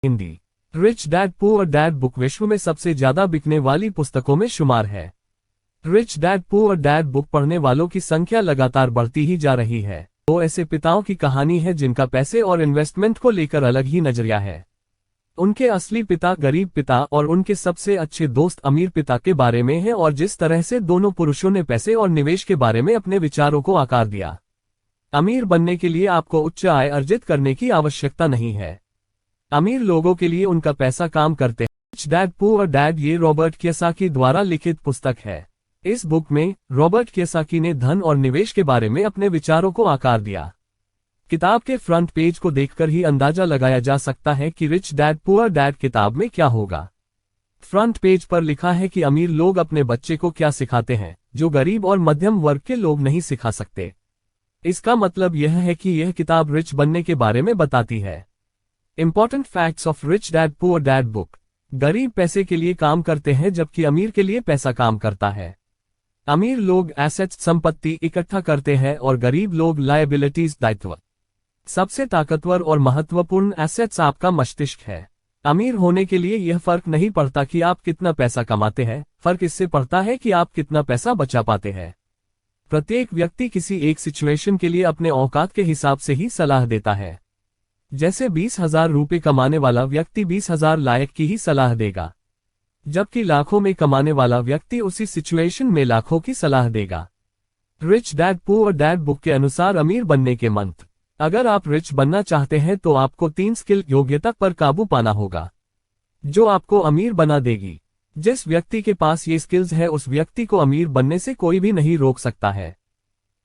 Hindi. Rich dad poor dad book विश्व में सबसे ज्यादा बिकने वाली पुस्तकों में शुमार है। Rich dad poor dad book पढ़ने वालों की संख्या लगातार बढ़ती ही जा रही है। दो ऐसे पिताओं की कहानी है जिनका पैसे और इन्वेस्टमेंट को लेकर अलग ही नजरिया है। उनके असली पिता गरीब पिता और उनके सबसे अच्छे दोस्त अमीर पिता के बारे में है, और जिस तरह से दोनों पुरुषों ने पैसे और निवेश के बारे में अपने विचारों को आकार दिया। अमीर बनने के लिए आपको उच्च आय अर्जित करने की आवश्यकता नहीं है। अमीर लोगों के लिए उनका पैसा काम करते हैं। रिच डैड पुअर डैड ये रॉबर्ट कियोसाकी द्वारा लिखित पुस्तक है। इस बुक में रॉबर्ट कियोसाकी ने धन और निवेश के बारे में अपने विचारों को आकार दिया। किताब के फ्रंट पेज को देखकर ही अंदाजा लगाया जा सकता है कि रिच डैड पुअर डैड किताब में क्या होगा। फ्रंट पेज पर लिखा है कि अमीर लोग अपने बच्चे को क्या सिखाते हैं जो गरीब और मध्यम वर्ग के लोग नहीं सिखा सकते। इसका मतलब यह है कि यह किताब रिच बनने के बारे में बताती है। Important facts of rich dad poor dad book. गरीब पैसे के लिए काम करते हैं जबकि अमीर के लिए पैसा काम करता है। अमीर लोग एसेट्स संपत्ति इकट्ठा करते हैं और गरीब लोग लायबिलिटीज दायित्व। सबसे ताकतवर और महत्वपूर्ण एसेट्स आपका मस्तिष्क है। अमीर होने के लिए यह फर्क नहीं पड़ता कि आप कितना पैसा कमाते हैं, फर्क इससे पड़ता है कि आप कितना पैसा बचा पाते हैं। प्रत्येक व्यक्ति किसी एक सिचुएशन के लिए अपने औकात के हिसाब से ही सलाह देता है। जैसे 20,000 रुपये कमाने वाला व्यक्ति 20,000 लायक की ही सलाह देगा, जबकि लाखों में कमाने वाला व्यक्ति उसी सिचुएशन में लाखों की सलाह देगा। Rich dad poor dad book के अनुसार अमीर बनने के मंत्र। अगर आप रिच बनना चाहते हैं तो आपको 3 स्किल योग्यता पर काबू पाना होगा जो आपको अमीर बना देगी। जिस व्यक्ति के पास ये स्किल्स है उस व्यक्ति को अमीर बनने से कोई भी नहीं रोक सकता है।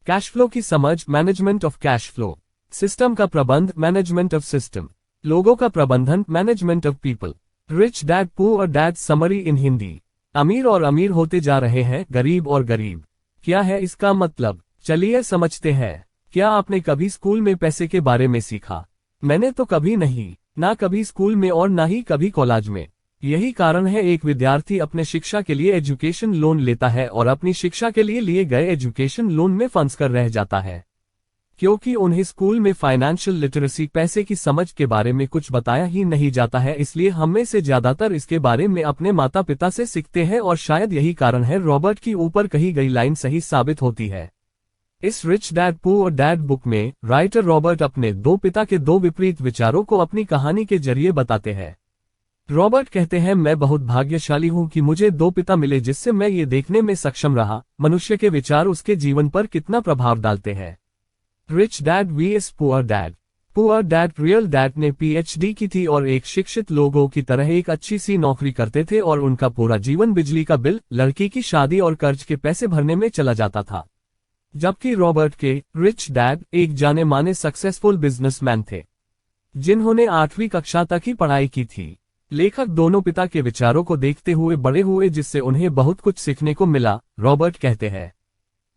कैश फ्लो की समझ, management of cash flow. System का प्रबंध, मैनेजमेंट ऑफ सिस्टम। लोगों का प्रबंधन, management of people. Rich dad poor dad summary इन हिंदी। अमीर और अमीर होते जा रहे हैं, गरीब और गरीब। क्या है इसका मतलब? चलिए समझते हैं। क्या आपने कभी स्कूल में पैसे के बारे में सीखा? मैंने तो कभी नहीं, ना कभी स्कूल में और ना ही कभी कॉलेज में। यही कारण है एक विद्यार्थी अपने शिक्षा के लिए एजुकेशन लोन लेता है और अपनी शिक्षा के लिए गए एजुकेशन लोन में फंस कर रह जाता है, क्योंकि उन्हें स्कूल में फाइनेंशियल लिटरेसी, पैसे की समझ के बारे में कुछ बताया ही नहीं जाता है। इसलिए हम में से ज्यादातर इसके बारे में अपने माता पिता से सीखते हैं, और शायद यही कारण है रॉबर्ट की ऊपर कही गई लाइन सही साबित होती है। इस rich dad poor dad book में राइटर रॉबर्ट अपने दो पिता के दो विपरीत विचारों को अपनी कहानी के जरिए बताते हैं। रॉबर्ट कहते हैं, मैं बहुत भाग्यशाली हूं कि मुझे 2 पिता मिले जिससे मैं ये देखने में सक्षम रहा मनुष्य के विचार उसके जीवन पर कितना प्रभाव डालते हैं। Rich dad vs poor dad. Poor dad real dad ने PhD की थी और एक शिक्षित लोगों की तरह एक अच्छी सी नौकरी करते थे, और उनका पूरा जीवन बिजली का बिल, लड़की की शादी और कर्ज के पैसे भरने में चला जाता था। जबकि रॉबर्ट के रिच डैड एक जाने माने सक्सेसफुल बिजनेसमैन थे जिन्होंने 8वीं कक्षा तक ही पढ़ाई की थी। लेखक दोनों पिता के विचारों को देखते हुए बड़े हुए जिससे उन्हें बहुत कुछ सीखने को मिला। रॉबर्ट कहते हैं,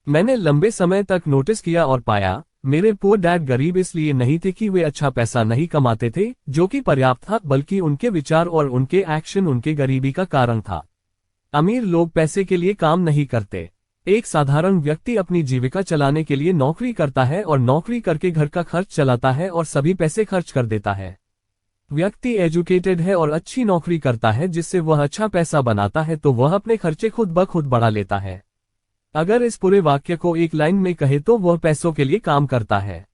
मैंने लंबे समय तक नोटिस किया और पाया मेरे पुअर डैड गरीब इसलिए नहीं थे कि वे अच्छा पैसा नहीं कमाते थे जो कि पर्याप्त था, बल्कि उनके विचार और उनके एक्शन उनके गरीबी का कारण था। अमीर लोग पैसे के लिए काम नहीं करते। एक साधारण व्यक्ति अपनी जीविका चलाने के लिए नौकरी करता है और नौकरी करके घर का खर्च चलाता है और सभी पैसे खर्च कर देता है। व्यक्ति एजुकेटेड है और अच्छी नौकरी करता है जिससे वह अच्छा पैसा बनाता है तो वह अपने खर्चे खुद ब खुद बढ़ा लेता है। अगर इस पूरे वाक्य को एक लाइन में कहे तो वह पैसों के लिए काम करता है,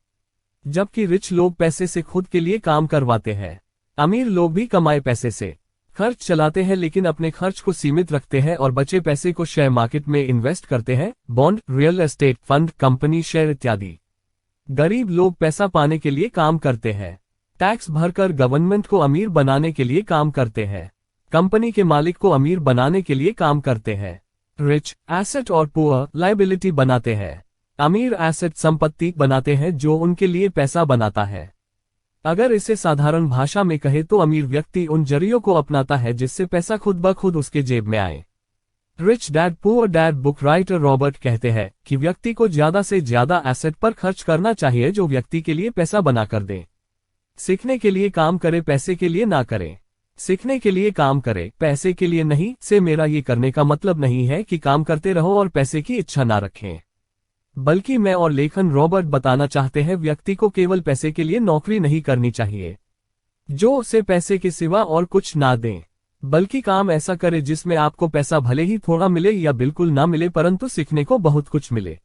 जबकि रिच लोग पैसे से खुद के लिए काम करवाते हैं। अमीर लोग भी कमाए पैसे से खर्च चलाते हैं, लेकिन अपने खर्च को सीमित रखते हैं और बचे पैसे को शेयर मार्केट में इन्वेस्ट करते हैं, bond, real estate, fund, company share इत्यादि। गरीब लोग पैसा पाने के लिए काम करते हैं, टैक्स भरकर गवर्नमेंट को अमीर बनाने के लिए काम करते हैं, कंपनी के मालिक को अमीर बनाने के लिए काम करते हैं। रिच एसेट और पुअर लायबिलिटी बनाते हैं। अमीर एसेट संपत्ति बनाते हैं जो उनके लिए पैसा बनाता है। अगर इसे साधारण भाषा में कहे तो अमीर व्यक्ति उन जरियों को अपनाता है जिससे पैसा खुद ब खुद उसके जेब में आए। Rich dad poor dad book writer Robert कहते हैं कि व्यक्ति को ज्यादा से ज्यादा एसेट पर खर्च करना चाहिए जो व्यक्ति के लिए पैसा बना कर दे। सीखने के लिए काम करे, पैसे के लिए ना करे। सीखने के लिए काम करे, पैसे के लिए नहीं। से मेरा ये करने का मतलब नहीं है कि काम करते रहो और पैसे की इच्छा ना रखें, बल्कि मैं और लेखन रॉबर्ट बताना चाहते हैं व्यक्ति को केवल पैसे के लिए नौकरी नहीं करनी चाहिए। जो उसे पैसे के सिवा और कुछ ना दें, बल्कि काम ऐसा करे जिसमें आपको पैसा भले ही थोड़ा मिले या बिल्कुल ना मिले परंतु सीखने को बहुत कुछ मिले।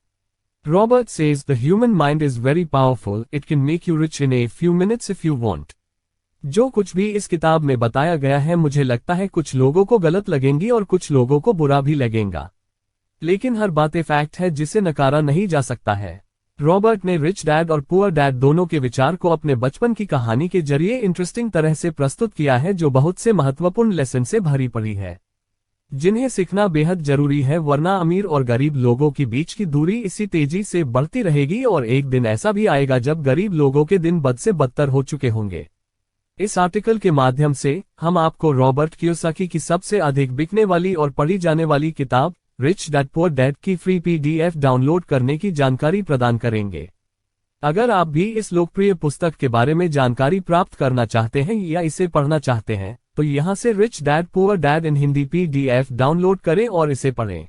Robert says the human mind is very powerful, it can make you rich in a few minutes if you want. जो कुछ भी इस किताब में बताया गया है मुझे लगता है कुछ लोगों को गलत लगेंगी और कुछ लोगों को बुरा भी लगेगा, लेकिन हर बात फैक्ट है जिसे नकारा नहीं जा सकता है। रॉबर्ट ने रिच डैड और पुअर डैड दोनों के विचार को अपने बचपन की कहानी के जरिए इंटरेस्टिंग तरह से प्रस्तुत किया है, जो बहुत से महत्वपूर्ण लेसन से भरी पड़ी है जिन्हें सीखना बेहद जरूरी है, वरना अमीर और गरीब लोगों के बीच की दूरी इसी तेजी से बढ़ती रहेगी और एक दिन ऐसा भी आएगा जब गरीब लोगों के दिन बद से बदतर हो चुके होंगे। इस आर्टिकल के माध्यम से हम आपको रॉबर्ट कियोसाकी की सबसे अधिक बिकने वाली और पढ़ी जाने वाली किताब रिच डैड पुअर डैड की फ्री पीडीएफ डाउनलोड करने की जानकारी प्रदान करेंगे। अगर आप भी इस लोकप्रिय पुस्तक के बारे में जानकारी प्राप्त करना चाहते हैं या इसे पढ़ना चाहते हैं तो यहां से रिच डैड पुअर डैड इन हिंदी पीडीएफ डाउनलोड करें और इसे पढ़ें।